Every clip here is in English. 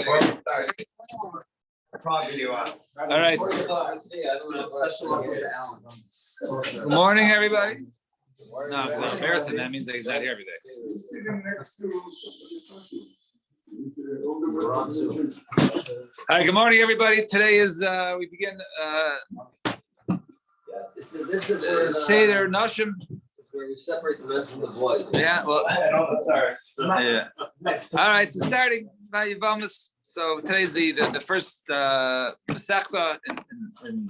All right. Good morning, everybody. No, because I'm embarrassed, and that means that he's not here every day. All right. Good morning, everybody. Today is we begin Seder Nashim. Where we separate the men from the boys. Yeah, well, yeah. All right, so starting by Yivamis. So today's the first Masechta in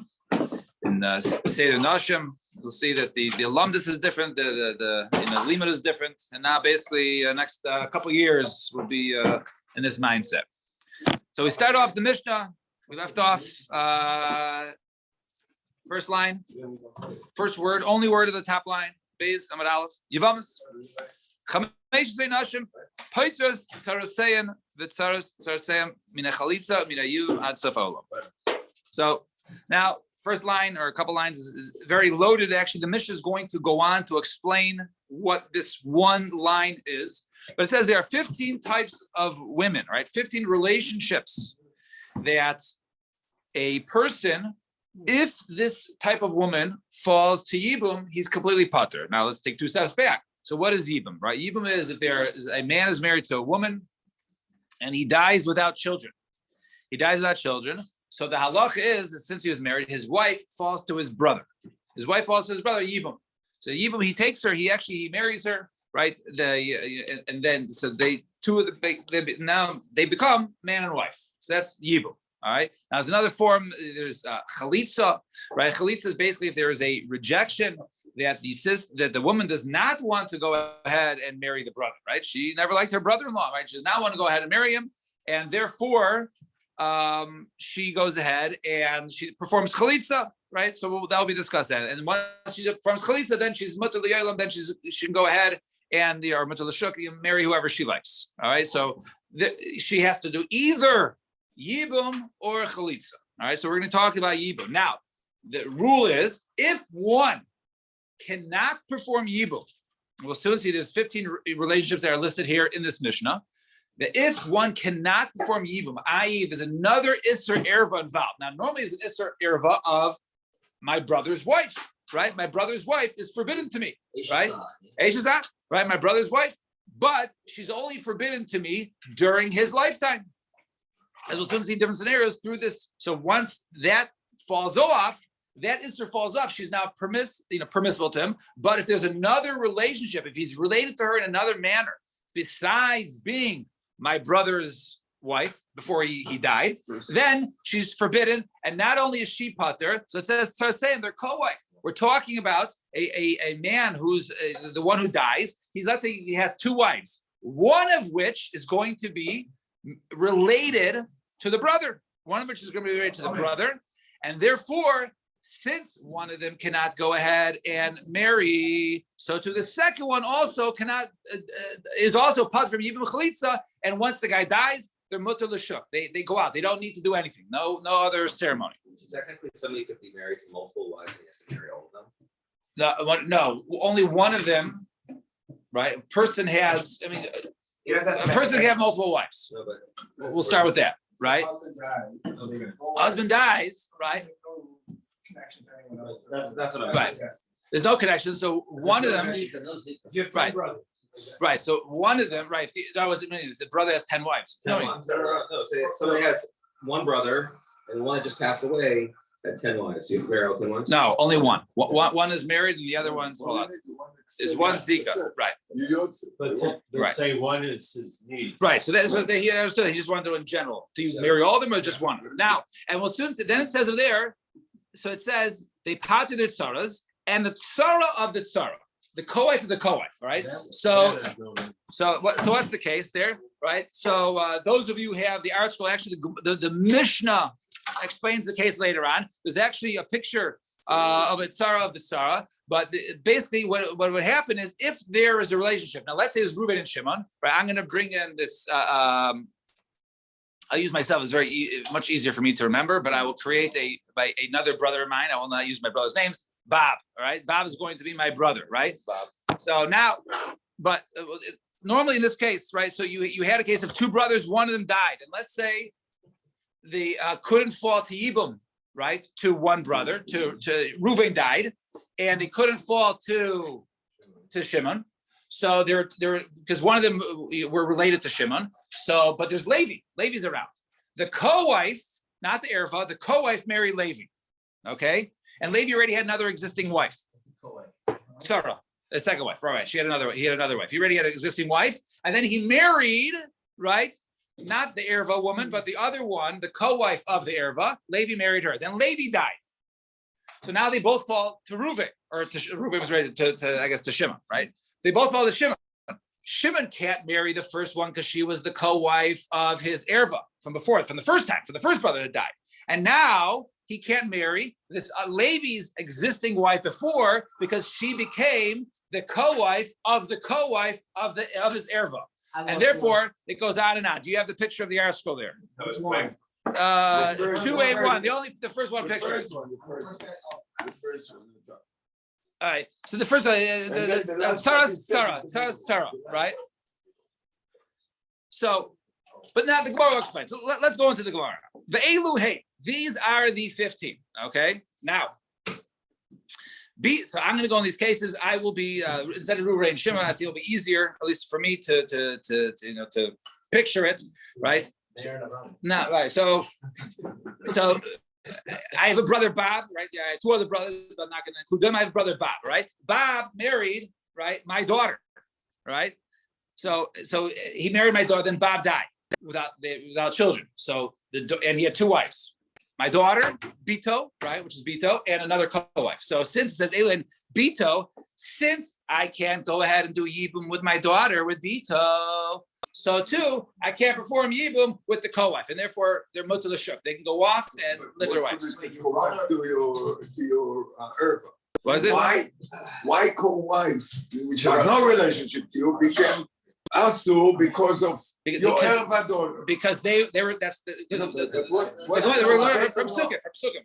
Seder Nashim. We'll see that the alumnus is different, the limit is different, and now basically next couple years will be in this mindset. So we start off the Mishnah. We left off first line, first word, only word of the top line. Beis Amud Aleph. Yivamis. Chamesh Zvei Nashim. Poitros Saraseyan Vitzaras Saraseyan Mina Chalitza Mina Yu Ad Sof Olam. So now, first line or a couple lines is very loaded. Actually, the Mishnah is going to go on to explain what this one line is. But it says there are 15 types of women, right? 15 relationships that a person, if this type of woman falls to Yibum, he's completely patur. Now let's take two steps back. So what is Yibum, right? Yibum is if there is a man is married to a woman and he dies without children. He dies without children. So the halach is that since he was married, his wife falls to his brother. His wife falls to his brother, Yibum. So Yibum, he takes her, he marries her, right? And then so they become man and wife. So that's Yibum. All right. Now, there's another form. There's chalitza, right? Chalitza is basically if there is a rejection that the woman does not want to go ahead and marry the brother, right? She never liked her brother-in-law, right? She does not want to go ahead and marry him, and therefore she goes ahead and she performs chalitza, right? So that will be discussed then. And once she performs chalitza, then she's mutter li'olam. Then she can go ahead and or mutter l'shuk, marry whoever she likes. All right. So she has to do either Yibum or Chalitza. All right, so we're going to talk about Yibum. Now, the rule is if one cannot perform Yibum, we'll soon see there's 15 relationships that are listed here in this Mishnah, that if one cannot perform Yibum, i.e. there's another Isser Erva involved. Now, normally it's an Isser Erva of my brother's wife, right? My brother's wife is forbidden to me, right? Eishazah, right? My brother's wife, but she's only forbidden to me during his lifetime. As we'll soon see different scenarios through this. So once that falls off, that Isser falls off, she's now permissible to him. But if there's another relationship, if he's related to her in another manner, besides being my brother's wife before he died, then she's forbidden. And not only is she pater, so it says, saying they're co-wife. We're talking about a man who's the one who dies. Let's say he has two wives, one of which is going to be related to the brother, one of which is going to be related to the brother, and therefore, since one of them cannot go ahead and marry, so to the second one also cannot is also part from Yibum Chalitza, and once the guy dies, they're mutter l'shuk. They go out. They don't need to do anything. No other ceremony. So technically, somebody could be married to multiple wives and he has to marry all of them. No, only one of them. Right, a person has. I mean. A person can have multiple wives. We'll start with that, right? Husband dies, right? That's what I'm right. There's no connection. So one of them, right? Right. So one of them, right? That was the brother has 10 wives. No. So somebody has one brother, and the one that just passed away had 10 wives. You have to marry all 10 wives? No, only one. One is married, and the other one's is one Zika, right? But say one is his needs. Right. So that's what he understood. He just wanted to in general. Do you marry all of them or just one? Now, and we'll soon see. Then it says there. So it says they pater their tzaras and the tzara of the tzara, the co-wife of the co-wife. Right. So what's the case there? Right. So those of you who have the art school, actually the Mishnah explains the case later on. There's actually a picture of a tzara of the tzara, but basically what would happen is if there is a relationship. Now let's say it's Reuben and Shimon, right? I'm going to bring in this. I'll use myself. It's much easier for me to remember, but I will create by another brother of mine. I will not use my brother's names. Bob. All right, Bob is going to be my brother, right? Bob. So now, but normally in this case, right? So you had a case of two brothers, one of them died, and let's say they couldn't fall to Yibum, right? To one brother, to Reuven died, and they couldn't fall to Shimon. So they're because one of them were related to Shimon. So, but there's Levi. Levi's around. The co-wife, not the erva, the co-wife married Levi. Okay, and Levi already had another existing wife, Sarah, the second wife. Right? He had another wife. He already had an existing wife, and then he married, right? Not the erva woman, but the other one, the co-wife of the erva. Levi married her. Then Levi died. So now they both fall to Reuven, or Reuven was ready to I guess to Shimon, right? They both fall to Shimon. Shimon can't marry the first one because she was the co-wife of his erva from before, from the first brother that died. And now he can't marry this Levi's existing wife before because she became the co-wife of his erva. And therefore, it goes on and on. Do you have the picture of the article there? That was fine. 281. The first one picture. The first one. All right. So the first one, Sarah, right? So, but now the Gemara will explain. So let's go into the Gemara. The Elu Hey, these are the 15. Okay. Now, so I'm going to go in these cases. I will be instead of Reuven and Shimon. I think it'll be easier, at least for me, to picture it, right? No, right. So I have a brother Bob, right? Yeah, I have two other brothers, but I'm not going to include them. I have a brother Bob, right? Bob married, right, my daughter, right? So he married my daughter. Then Bob died without children. So and he had two wives. My daughter, Bito, right, which is Bito, and another co-wife. So since it says Elin Bito, since I can't go ahead and do Yibum with my daughter with Bito, so too I can't perform Yibum with the co-wife, and therefore they're mutal l'shuk. They can go off and live their wives. Co-wife to your erva. Was it? Why co-wife, which has no relationship to you, became also because of your erva daughter? Because they were we're learning from Psukim.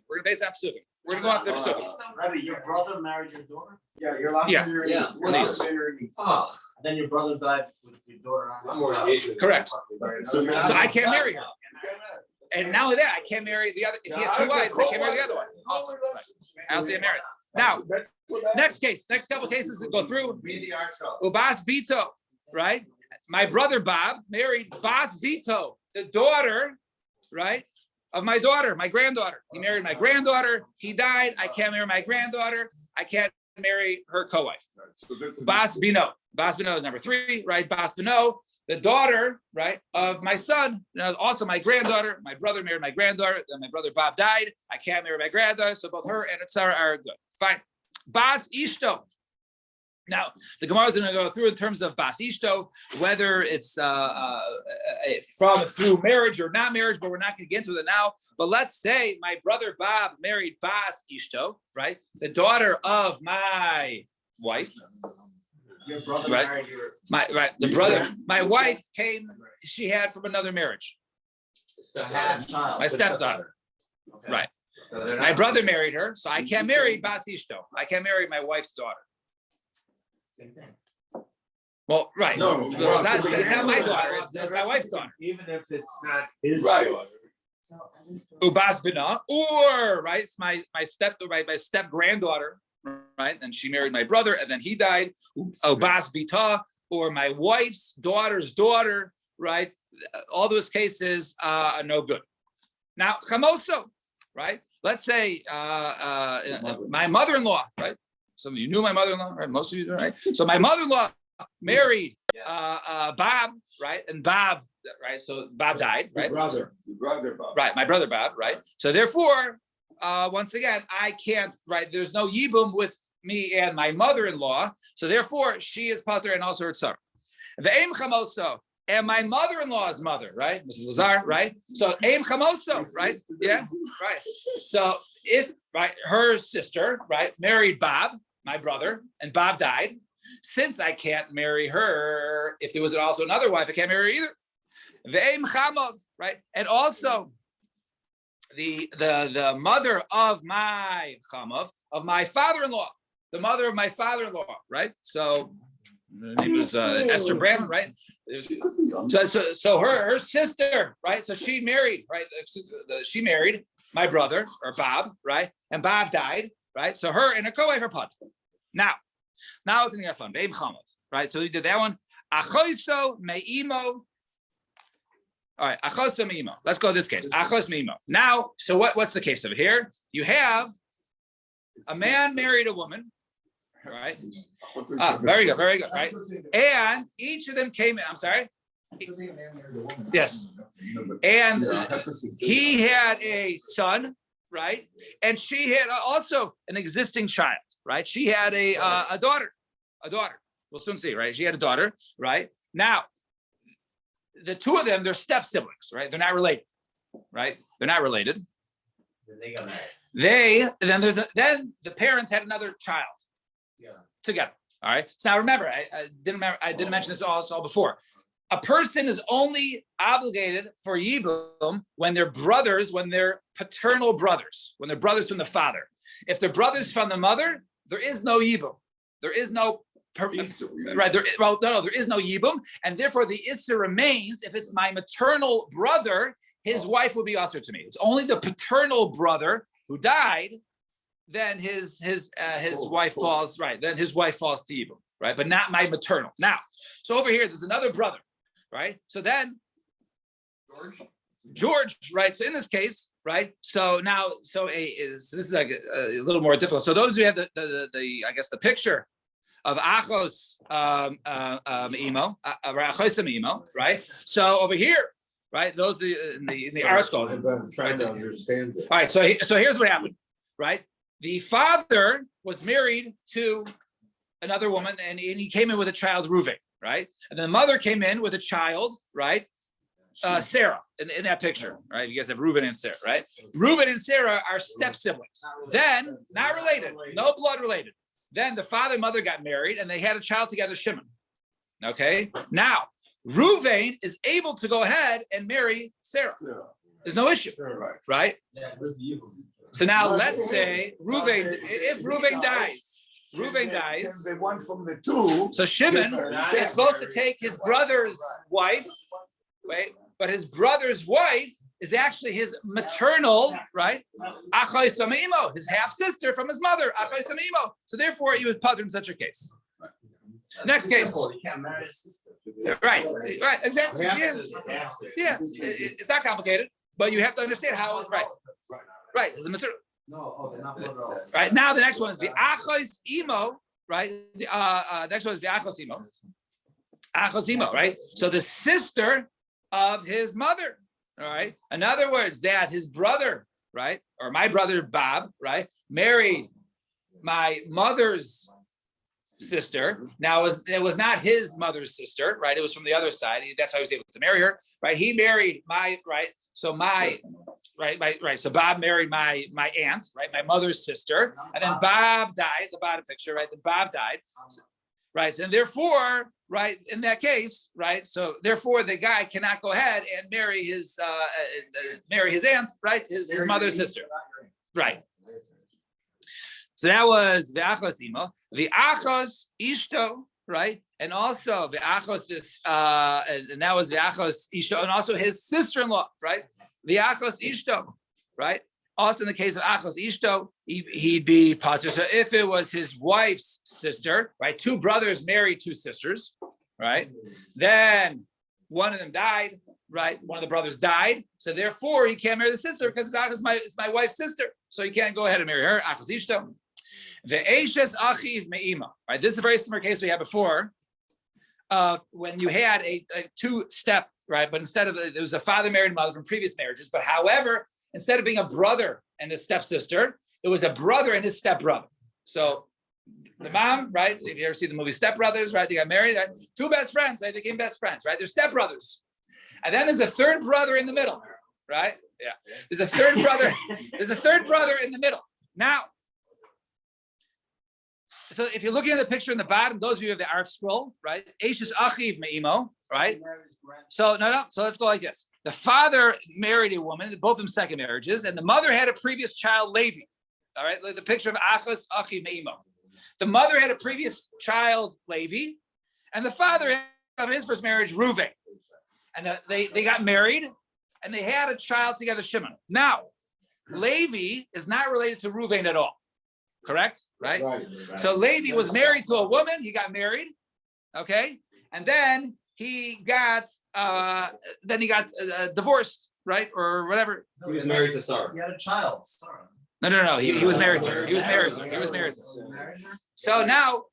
We're based on Psukim. We're going to go on to the Psukim. Rabbi, your brother married your daughter? Yeah, your last Yeah. your niece. niece. And then your brother died with your daughter. Correct. So I can't marry her. And not only that, I can't marry the other. If he had two wives, I can't marry the other one. Also, I also get married. Now, next couple cases to go through. Ubas Bito, right? My brother Bob married Bas Bito, the daughter, right, of my daughter, my granddaughter. He married my granddaughter. He died. I can't marry my granddaughter. I can't marry her co-wife. Bas Bino. Bas Bino is number 3, right? Bas Bino, the daughter, right, of my son, also my granddaughter. My brother married my granddaughter. Then my brother Bob died. I can't marry my granddaughter. So both her and Sarah are good. Fine. Bas Ishto. Now, the Gemara is going to go through in terms of Bas Ishto, whether it's through marriage or not marriage, but we're not going to get into it now. But let's say my brother Bob married Bas Ishto, right? The daughter of my wife. Your brother Right. married your My wife came, she had from another marriage. child. My stepdaughter. Okay. Right. My brother married her, so I can't marry Bas Ishto. I can't marry my wife's daughter. Same thing. Well, right. No, it's not my daughter. It's my wife's daughter. Even if it's not his Right. daughter. Ubas Bina, or right, it's my step granddaughter, right? And she married my brother, and then he died. Ubas Bita, or my wife's daughter's daughter, right? All those cases are no good. Now, chamoso, right? Let's say my mother-in-law, right? Some of you knew my mother-in-law, right? Most of you do, right? So my mother-in-law married Bob, right? And Bob, right? So Bob died, right? Your brother Bob. Right, my brother Bob, right? So therefore, once again, I can't, right? There's no yibum with me and my mother-in-law. So therefore, she is pater and also her tzar. The aim chamoso, and my mother-in-law's mother, right? Mrs. Lazar, right? So aim chamoso, right? Yeah, right. So if, right, her sister, right, married Bob, my brother, and Bob died, since I can't marry her, if there was also another wife, I can't marry her either. Ve'em chamav, right? And also the mother of my chamav, of my father-in-law, the mother of my father-in-law, right? So Her name was Esther Brandon, right? She could be young. So her sister, right? So she married, right? She married my brother or Bob, right? And Bob died, right? So her and her co-wife are pot. Now it's gonna get fun. Babe Chamav, right? So we did that one. Achoso me'imo. All right, achoso me'imo. Let's go to this case. Achos me'imo. Now, so what's the case over here? You have a man married a woman, right? Very good, right? And each of them came in. I'm sorry. Yes. And he had a son, right? And she had also an existing child, right? She had a daughter. We'll soon see, right? She had a daughter, right? Now, the two of them, they're step siblings, right? They're not related, right? They're not related. Then they got married. Then the parents had another child together. All right. So now remember, I didn't mention this all before. A person is only obligated for yibum when they're brothers, when they're paternal brothers, when they're brothers from the father. If they're brothers from the mother, there is no yibum. There is no right. There is no yibum, and therefore the issur remains. If it's my maternal brother, his wife would be usher to me. It's only the paternal brother who died, then his wife falls right. Then his wife falls to yibum, right? But not my maternal. Now, so over here, there's another brother. Right. So then George, right. So in this case, right. So now, this is like a little more difficult. So those who have the I guess the picture of Achos Imo, right. So over here, right. Those in the article. I'm trying to understand it. All right. So here's what happened. Right. The father was married to another woman, and he came in with a child, Reuven. Right, and then the mother came in with a child, right? Sarah, in that picture, right? You guys have Reuben and Sarah, right? Reuben and Sarah are step siblings. Then, not related, no blood related. Then the father and mother got married, and they had a child together, Shimon. Okay, now Reuven is able to go ahead and marry Sarah. There's no issue, right? So now let's say if Reuven dies. The one from the two. So Shimon is supposed to take his brother's wife, right? But his brother's wife is actually his maternal, right? Achai Samimo, his half sister from his mother, Achai Samimo. So therefore, he was putter in such a case. Next case. You can't marry a sister. Right, exactly. Yeah, it's not complicated, but you have to understand how. Right. It's a maternal. No, they're not brother. Right now, the next one is the achos imo. Right. Next one is the achos imo. Achos imo. Right. So the sister of his mother. All right. In other words, that his brother, right, or my brother Bob, right, married my mother's sister. Now it was not his mother's sister, right? It was from the other side. That's how he was able to marry her, right? He married my right. So So Bob married my aunt, right? My mother's sister, and then Bob died. The bottom picture, right? Then Bob died, right? And therefore, right, in that case, right? So therefore, the guy cannot go ahead and marry his aunt, right? His mother's sister, right? So that was the achos imo, the achos ishto, right? And also the achos and that was the achos ishto, and also his sister-in-law, right? The achos ishto, right? Also in the case of achos ishto, he'd be pater. So if it was his wife's sister, right? Two brothers married two sisters, right? Then one of them died, right? One of the brothers died, so therefore he can't marry the sister because it's my wife's sister, so he can't go ahead and marry her. Achos ishto. The Eishes Achiv Me'ima, right? This is a very similar case we had before, when you had a two-step, right? But instead of it was a father married mother from previous marriages. But however, instead of being a brother and his stepsister, it was a brother and his stepbrother. So the mom, right? If you ever see the movie Step Brothers, right? They got married, right? Two best friends, right? They became best friends, right? They're stepbrothers. And then there's a third brother in the middle, right? Yeah. There's a third brother. There's a third brother in the middle. Now, so if you're looking at the picture in the bottom, those of you who have the art scroll, right? Eishes Achiv Me'imo, right? So no. So let's go like this. The father married a woman, both of them second marriages, and the mother had a previous child, Levi. All right, like the picture of Achos Achiv Me'imo. The mother had a previous child, Levi, and the father of his first marriage, Reuven. And they got married, and they had a child together, Shimon. Now, Levi is not related to Reuven at all. Correct? Right? So Levi was married to a woman. He got married. Okay. And then he got divorced, right? Or whatever. He was married to Sarah. He had a child, Sarah. No. He was married to her. He was married to her. So now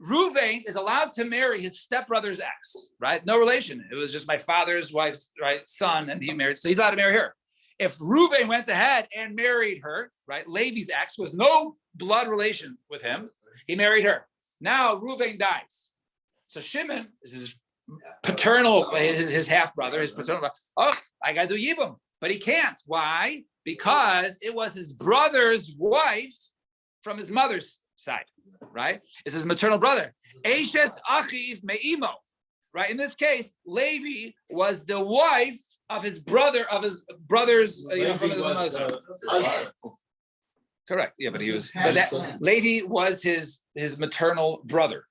Reuven is allowed to marry his stepbrother's ex, right? No relation. It was just my father's wife's son, and he married. So he's allowed to marry her. If Reuven went ahead and married her, right? Levi's ex was no blood relation with him. He married her. Now Reuven dies. So Shimon is his paternal, his half brother, his paternal brother. Oh, I got to do Yibum, but he can't. Why? Because it was his brother's wife from his mother's side, right? It's his maternal brother. Eishes achiv me'imo, right? In this case, Levi was the wife of his brother's, from his mother's side. Correct. Yeah, but Levi was his maternal brother.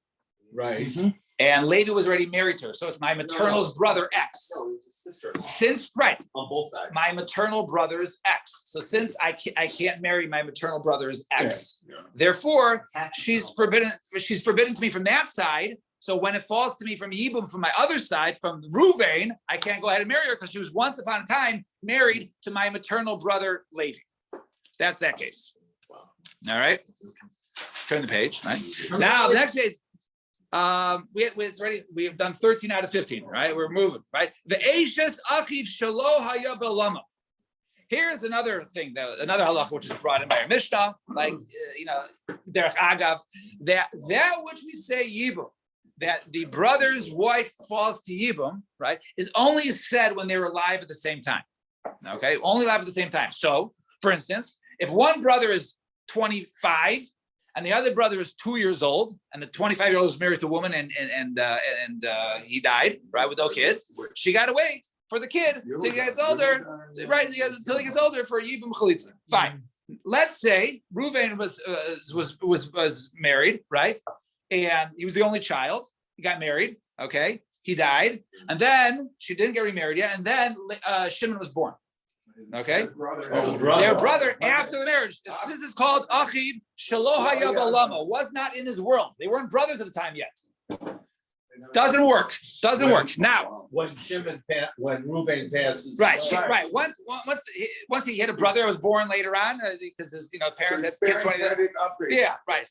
Right. Mm-hmm. And Levi was already married to her. So it's my maternal's brother ex. No, it was his sister. Since, right. On both sides. My maternal brother's ex. So since I can't marry my maternal brother's ex, therefore she's forbidden to me from that side. So when it falls to me from Yibum, from my other side, from Reuven, I can't go ahead and marry her because she was once upon a time married to my maternal brother Levi. That's that case. All right. Turn the page. Right. Now the next page. It's ready. We have done 13 out of 15, right? We're moving, right? The Eishes Achiv Shelo Haya Belama. Here's another thing, another halacha which is brought in by our Mishnah, like Derech Agav, that which we say Yibum, that the brother's wife falls to Yibum, right, is only said when they were alive at the same time. Okay, only alive at the same time. So, for instance, if one brother is 25. And the other brother is 2 years old, and the 25-year-old was married to a woman, and he died, right, with no kids. She got to wait for the kid till he gets older, right? Until he gets older for Yibum Chalitza. Fine. Let's say Reuven was married, right, and he was the only child. He got married. Okay, he died, and then she didn't get remarried yet, and then Shimon was born. Okay, their brother after the marriage. This is called Achiv Shelo Haya B'Olamo. Was not in his world. They weren't brothers at the time yet. Doesn't work. Now, when Reuven passes, right. Once he had a brother that was born later on because his parents had kids. Yeah, right.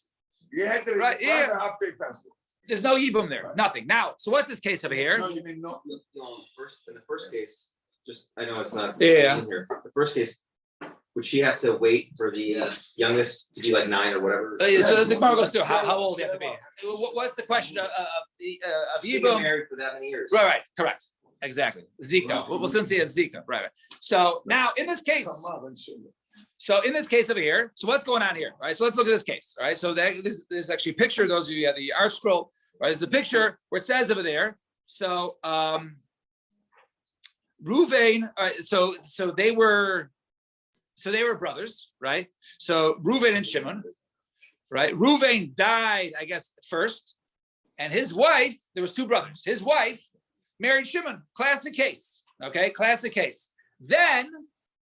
After he passed. There's no Yibum there. Nothing. Now, so what's this case over here? No, you mean no. In the first case. I know it's not in here. The first case, would she have to wait for the youngest to be like 9 or whatever? So the Gemara goes through how old they have to be. What's the question of Yibum? Married for that many years. Right. Correct. Exactly. Zika. We'll soon see it's Zika. Right. So now in this case. So in this case over here. So what's going on here? All right. So let's look at this case. All right. So there's actually a picture. Those of you who have the art scroll. Right. There's a picture where it says over there. So. Reuven, so they were brothers, right? So Reuven and Shimon, right? Reuven died, I guess, first, and his wife. There was 2 brothers. His wife married Shimon. Classic case, okay? Classic case. Then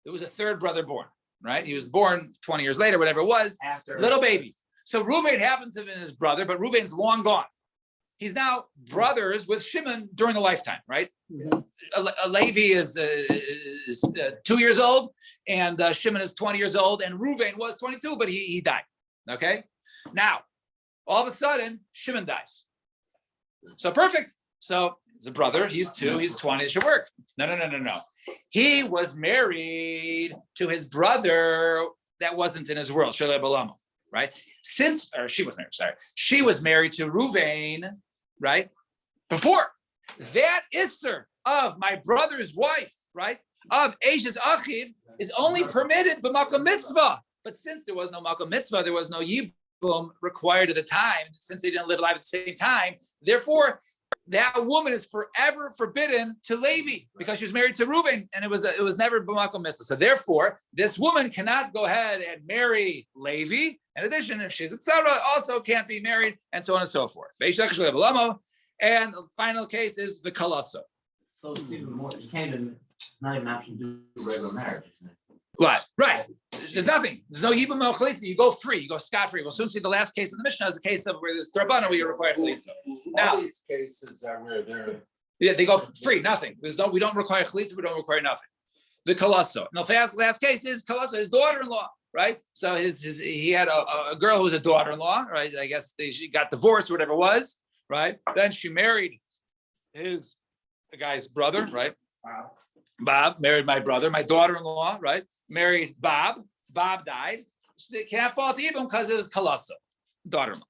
there was a 3rd brother born, right? He was born 20 years later, whatever it was, little baby. So Reuven happened to have been his brother, but Reuven's long gone. He's now brothers with Shimon during the lifetime, right? Mm-hmm. Levi is 2 years old, and Shimon is 20 years old, and Reuven was 22, but he died. Okay, now all of a sudden Shimon dies. So perfect. So he's a brother. He's 2. He's 20. It should work. No. He was married to his brother that wasn't in his world. Shalei Balamo. Right? She was married. Sorry, she was married to Reuven, right? Before that, Isser of my brother's wife, right? Of Eishes Achiv is only permitted b'makom mitzvah. But since there was no makom mitzvah, there was no yibum required at the time. Since they didn't live alive at the same time, therefore that woman is forever forbidden to Levi because she was married to Reuven, and it was never b'makom mitzvah. So therefore, this woman cannot go ahead and marry Levi. In addition, if she's a tzara, also can't be married, and so on and so forth. And the final case is the kalaso. So it's even more, you can't even, not even an option to do regular marriage, isn't it? What? Right. There's nothing. There's no yibum no chalitza. You go free. You go scot-free. We'll soon see the last case in the Mishnah is a case of where there's drabana where you require chalitza. Now, All these cases are where they're. yeah, they go free. Nothing. We don't require chalitza. We don't require nothing. The kalaso. Now, last case is kalaso, his daughter-in-law, right? So he had a girl who was a daughter-in-law, right? I guess she got divorced or whatever it was, right? Then she married the guy's brother, right? Bob married my brother, my daughter-in-law, right? Married Bob. Bob died. They can't fall to Ibn because it was kalaso, daughter-in-law.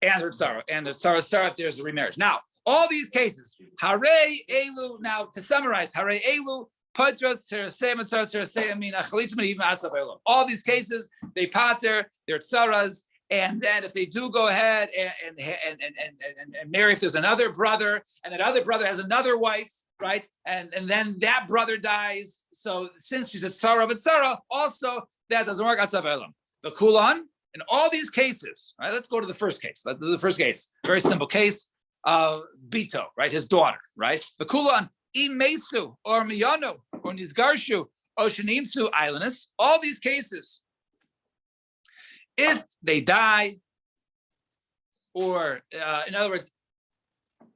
And her Sarah. And the Sarah, if there's a remarriage. Now, all these cases, Hare Elu, now to summarize, Hare Elu, Patras, Tereseim, and Tereseim, Mina, Chalitzim, and even Atzav Elu. All these cases, they pater, they're tsaras, and then if they do go ahead and marry, if there's another brother, and that other brother has another wife, right? And then that brother dies. So since she's a tsara, but tsara, also that doesn't work. Atzav Elu. The Kulan, in all these cases, right? Let's go to the first case. Let's do the first case. Very simple case. Bito, right? His daughter, right? The Kulan, Imesu, or Miyano, or Nizgarshu, or Shanimsu, Islandus. All these cases, if they die, or in other words,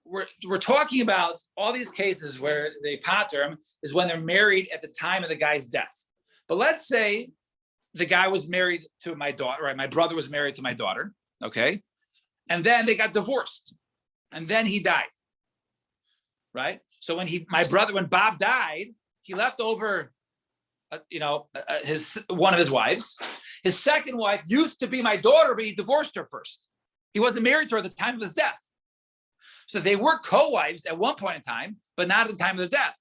we're talking about all these cases where they pater is when they're married at the time of the guy's death. But let's say the guy was married to my daughter, right? My brother was married to my daughter, okay? And then they got divorced. And then he died, right? So when Bob died, he left over, one of his wives. His second wife used to be my daughter, but he divorced her first. He wasn't married to her at the time of his death. So they were co-wives at one point in time, but not at the time of the death.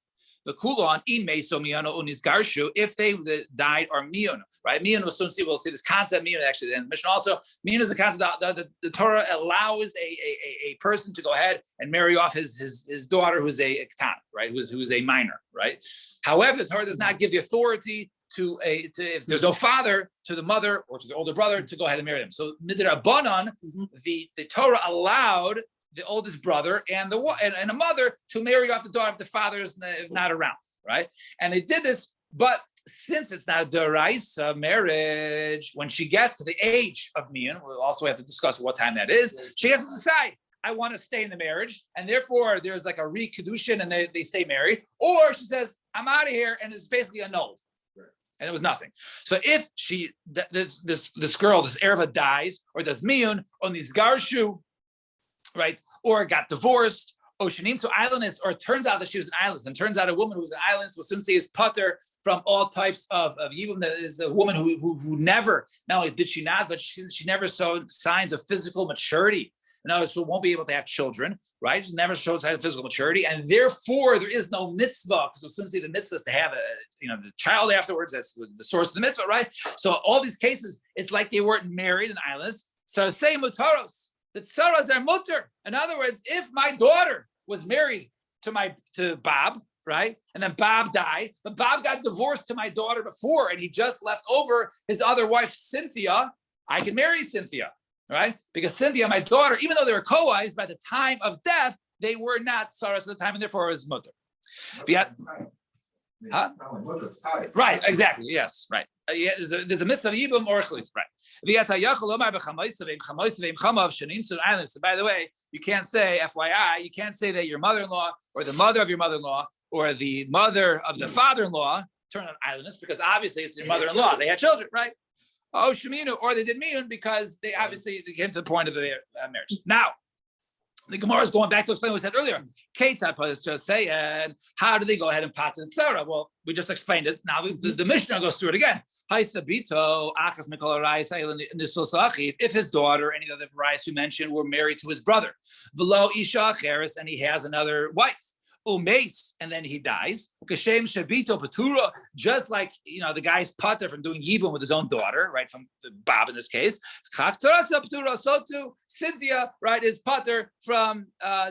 The kulon imeso miyano unizgarshu, if they died are miyano, right? Miyano, we'll see this concept miyano actually in the Mishnah also. Miyano is a concept that the Torah allows a person to go ahead and marry off his daughter who's a katan, right? Who's a minor, right? However, the Torah does not give the authority to if there's no father, to the mother or to the older brother to go ahead and marry them. So midrabanan, the Torah allowed the oldest brother and a mother to marry off the daughter if the father is not around, right? And they did this, but since it's not a deraisa marriage, when she gets to the age of mian, we'll also have to discuss what time that is, she has to decide, I want to stay in the marriage, and therefore there's like a re-kedushin and they stay married, or she says, I'm out of here, and it's basically annulled. And it was nothing. So if this girl, this erva dies, or does miyun, on these garshu, right, or got divorced, Oshanim to islandess, or it turns out that she was an islandess, and turns out a woman who was an islandess will soon see is putter from all types of yibum. That is a woman who never, not only did she not, but she never showed signs of physical maturity. In other words, she won't be able to have children, right? She never showed signs of physical maturity, and therefore there is no mitzvah, because we'll soon see the mitzvah is to have the child afterwards. That's the source of the mitzvah, right? So all these cases, it's like they weren't married in islands. So say mutaros. The tsaras are mutter. In other words, if my daughter was married to Bob, right, and then Bob died, but Bob got divorced to my daughter before, and he just left over his other wife, Cynthia, I can marry Cynthia, right? Because Cynthia, my daughter, even though they were co-wives, by the time of death, they were not tsaras at the time, and therefore it was mutter. Huh? Right, exactly. Yes, right. There's a mitzvah of yibum or chalitz, right? So by the way, you can't say, FYI, you can't say that your mother-in-law or the mother of your mother-in-law or the mother of the father-in-law turned on islandess, because obviously it's your mother-in-law. They had children, right? Oh, sheminu, or they did miyun because they obviously came to the point of their marriage. Now, the Gemara is going back to explain what we said earlier. Ketzad was just saying, how do they go ahead and pat the tzara? Well, we just explained it. Now the Mishnah goes through it again. If his daughter, any of the varieties we mentioned, were married to his brother, v'lo isha acheres, and he has another wife, umeis, and then he dies. Kashem shabito patura, just like the guy's pater from doing yibum with his own daughter, right? From Bob in this case. Chaftarasa patura, so too Cynthia, right, is pater from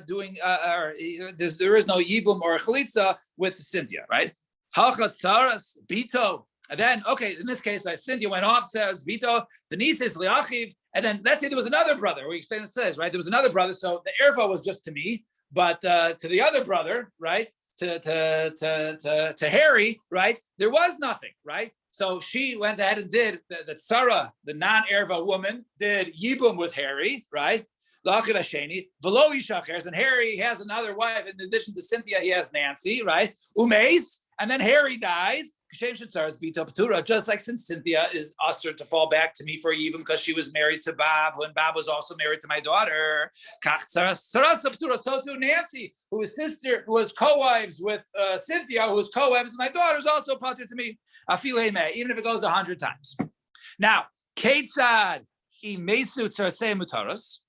doing. There is no yibum or chalitza with Cynthia, right? Halchat saras bito. And then, okay, in this case, Cynthia went off, says Bito, the niece is liachiv, And then let's say there was another brother. We explained this, right? There was another brother. So the erva was just to me, but to the other brother, right? To Harry, right? There was nothing, right? So she went ahead and did that. Sarah, the non-erva woman, did yibum with Harry, right? And Harry has another wife. In addition to Cynthia, he has Nancy, right? Umays, and then Harry dies. Just like since Cynthia is ushered to fall back to me for yibum because she was married to Bob, when Bob was also married to my daughter. So too Nancy, who was co-wives with Cynthia, who was co-wives with my daughter, is also pater to me. Even if it goes 100 times. Now, Ketzad imesu tzarsei mutaros.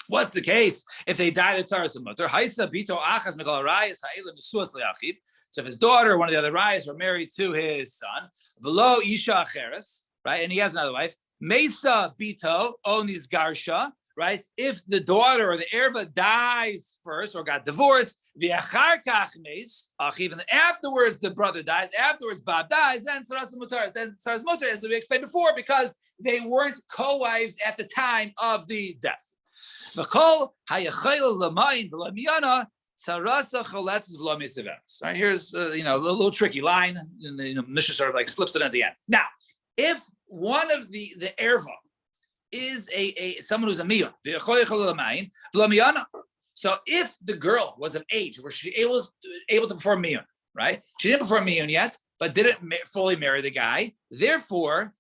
What's the case if they die the tzaras of mutar? Haisa bito achas megal rayas ha'elim nesuas le'achiv. So if his daughter or one of the other rayas were married to his son, v'lo isha acheres, right, and he has another wife, mesa bito onis garsha, right? If the daughter or the erva dies first or got divorced, v'achar kach mes achiv, and afterwards the brother dies, afterwards Bob dies, then tzaras mutaros, then tzaras mutar, as we explained before, because they weren't co-wives at the time of the death. Right, here's a little tricky line, and the Mishnah sort of like slips it at the end. Now, if one of the erva is someone who's a miyun, so if the girl was of age where she was able to perform miyun, right? She didn't perform miyun yet, but didn't fully marry the guy. Therefore,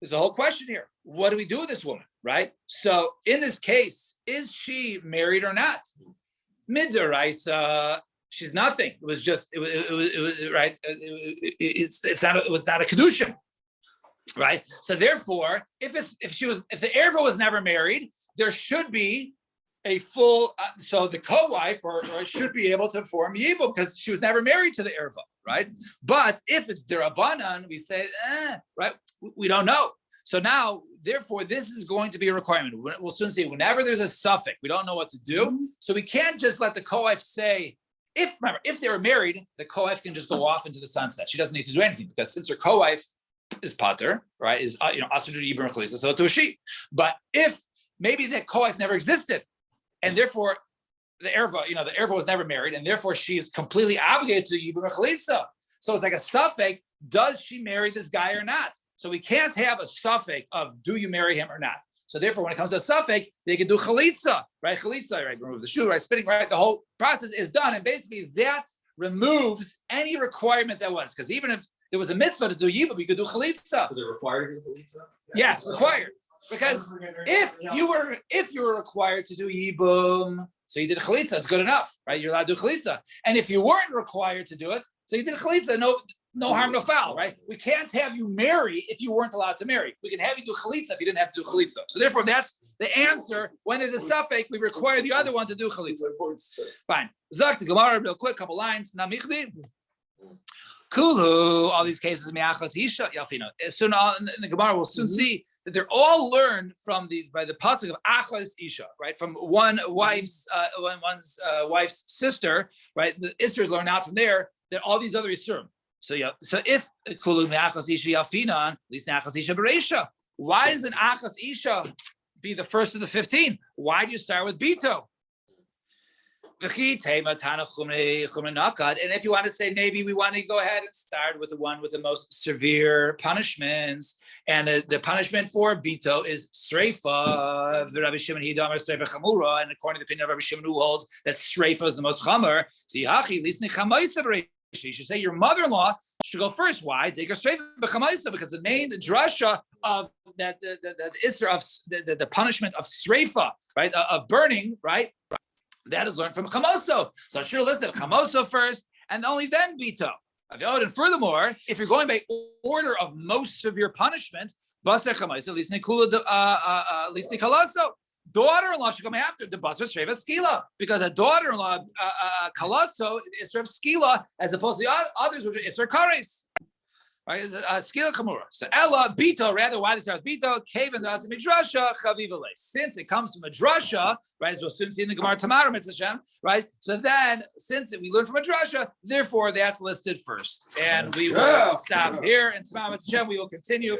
there's a whole question here. What do we do with this woman, right? So in this case, is she married or not? Midaraisa, she's nothing. It was right. It was not a kedusha, right? So therefore, if the erva was never married, there should be a full. So the co-wife or should be able to perform yibum because she was never married to the erva, right? But if it's derabanan, we say, right? We don't know. So now, therefore, this is going to be a requirement. We'll soon see. Whenever there's a suffix, we don't know what to do. So we can't just let the co-wife say, if they were married, the co-wife can just go off into the sunset. She doesn't need to do anything because since her co-wife is pater, right, is asur to yibum chalisa, so to a she. But if maybe that co-wife never existed, and therefore the erva was never married, and therefore she is completely obligated to yibum chalisa. So it's like a suffix. Does she marry this guy or not? So we can't have a suffix of do you marry him or not. So therefore, when it comes to a suffix, they can do chalitza, right? Chalitza, right? Remove the shoe, right? Spitting, right? The whole process is done, and basically that removes any requirement that was. Because even if there was a mitzvah to do yibum, you could do chalitza. Is it required to do chalitza? Yes, required. Because if you were required to do yibum, so you did chalitza, it's good enough, right? You're allowed to do chalitza. And if you weren't required to do it, so you did chalitza, no harm, no foul, right? We can't have you marry if you weren't allowed to marry. We can have you do chalitza if you didn't have to do chalitza. So therefore, that's the answer. When there's a suffix, we require the other one to do chalitza. Fine. Zak the Gemara, real quick, couple lines. Namichli. Kulu, all these cases, miachas isha yafina. Soon in the Gemara, we'll soon see that they're all learned by the pasuk of achas isha, right? From one's wife's sister, right? The Isers learn out from there that all these other isurim. So if kulu miachas isha yafina, at least achas isha bereisha. Why does an achas isha be the first of the 15? Why do you start with bito? And if you want to say maybe we want to go ahead and start with the one with the most severe punishments, and the punishment for bito is sreifa. The Rabbi Shimon Hidamar sreifa chamura, and according to the opinion of Rabbi Shimon, who holds that sreifa is the most chamer. You should say your mother-in-law should go first. Why? Because the main drasha of that the isser of the punishment of sreifa, right, of burning, right. That is learned from Chamoso. So I should have listed Chamoso first, and only then Bito. And furthermore, if you're going by order of most severe punishment, Basar Chamoso, Lisni Kalaso, daughter-in-law should come after the Basar Shreva Skila, because a daughter-in-law, Kalaso, is Srev Skila, as opposed to the others, which are Isser Kares. Right, is skila chamura. So Ella bito, rather why they start with bito? Kaven das midrasha chavivale. Since it comes from a drasha, right? As we'll soon see in the Gemara tomorrow, Mitzvah, right? So then, since we learn from a drasha, therefore that's listed first, and we will stop here. And tomorrow, Mitzvah, we will continue.